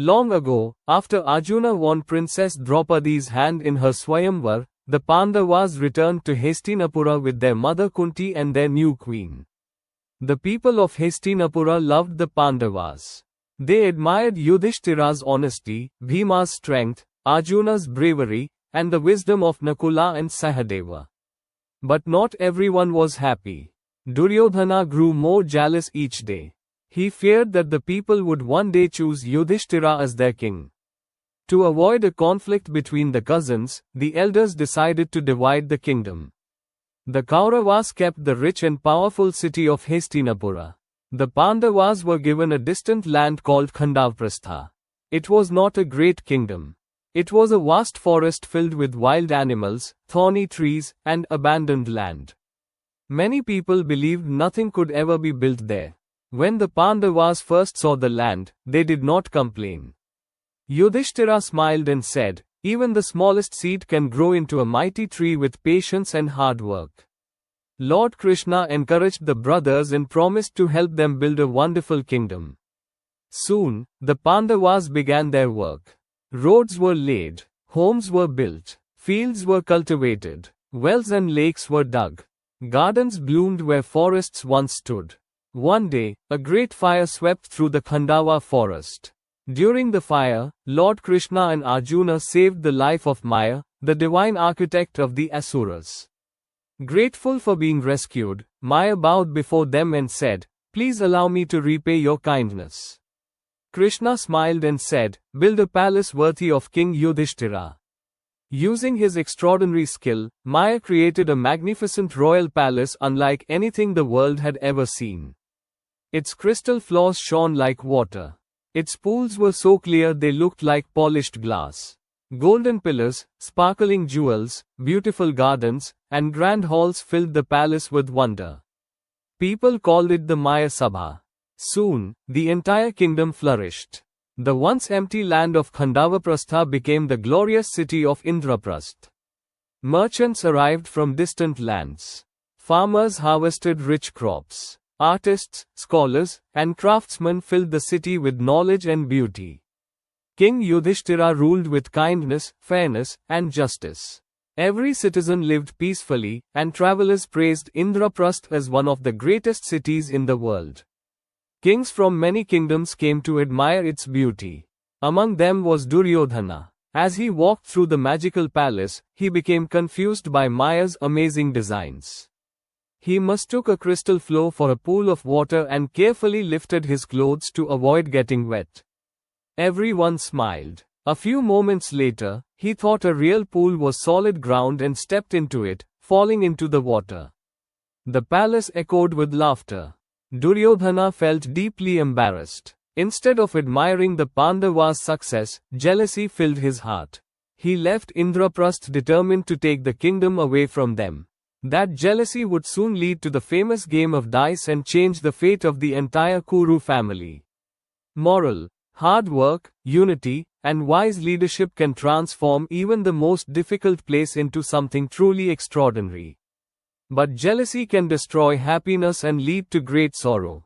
Long ago, after Arjuna won Princess Draupadi's hand in her Swayamvar, the Pandavas returned to Hastinapura with their mother Kunti and their new queen. The people of Hastinapura loved the Pandavas. They admired Yudhishthira's honesty, Bhima's strength, Arjuna's bravery, and the wisdom of Nakula and Sahadeva. But not everyone was happy. Duryodhana grew more jealous each day. He feared that the people would one day choose Yudhishthira as their king. To avoid a conflict between the cousins, the elders decided to divide the kingdom. The Kauravas kept the rich and powerful city of Hastinapura. The Pandavas were given a distant land called Khandavaprastha. It was not a great kingdom. It was a vast forest filled with wild animals, thorny trees, and abandoned land. Many people believed nothing could ever be built there. When the Pandavas first saw the land, they did not complain. Yudhishthira smiled and said, "Even the smallest seed can grow into a mighty tree with patience and hard work." Lord Krishna encouraged the brothers and promised to help them build a wonderful kingdom. Soon, the Pandavas began their work. Roads were laid, homes were built, fields were cultivated, wells and lakes were dug. Gardens bloomed where forests once stood. One day, a great fire swept through the Khandava forest. During the fire, Lord Krishna and Arjuna saved the life of Maya, the divine architect of the Asuras. Grateful for being rescued, Maya bowed before them and said, "Please allow me to repay your kindness." Krishna smiled and said, "Build a palace worthy of King Yudhishthira." Using his extraordinary skill, Maya created a magnificent royal palace unlike anything the world had ever seen. Its crystal floors shone like water. Its pools were so clear they looked like polished glass. Golden pillars, sparkling jewels, beautiful gardens, and grand halls filled the palace with wonder. People called it the Maya Sabha. Soon, the entire kingdom flourished. The once empty land of Khandavaprastha became the glorious city of Indraprastha. Merchants arrived from distant lands. Farmers harvested rich crops. Artists, scholars, and craftsmen filled the city with knowledge and beauty. King Yudhishthira ruled with kindness, fairness, and justice. Every citizen lived peacefully, and travelers praised Indraprastha as one of the greatest cities in the world. Kings from many kingdoms came to admire its beauty. Among them was Duryodhana. As he walked through the magical palace, he became confused by Maya's amazing designs. He mistook a crystal flow for a pool of water and carefully lifted his clothes to avoid getting wet. Everyone smiled. A few moments later, he thought a real pool was solid ground and stepped into it, falling into the water. The palace echoed with laughter. Duryodhana felt deeply embarrassed. Instead of admiring the Pandavas' success, jealousy filled his heart. He left Indraprastha determined to take the kingdom away from them. That jealousy would soon lead to the famous game of dice and change the fate of the entire Kuru family. Moral: hard work, unity, and wise leadership can transform even the most difficult place into something truly extraordinary. But jealousy can destroy happiness and lead to great sorrow.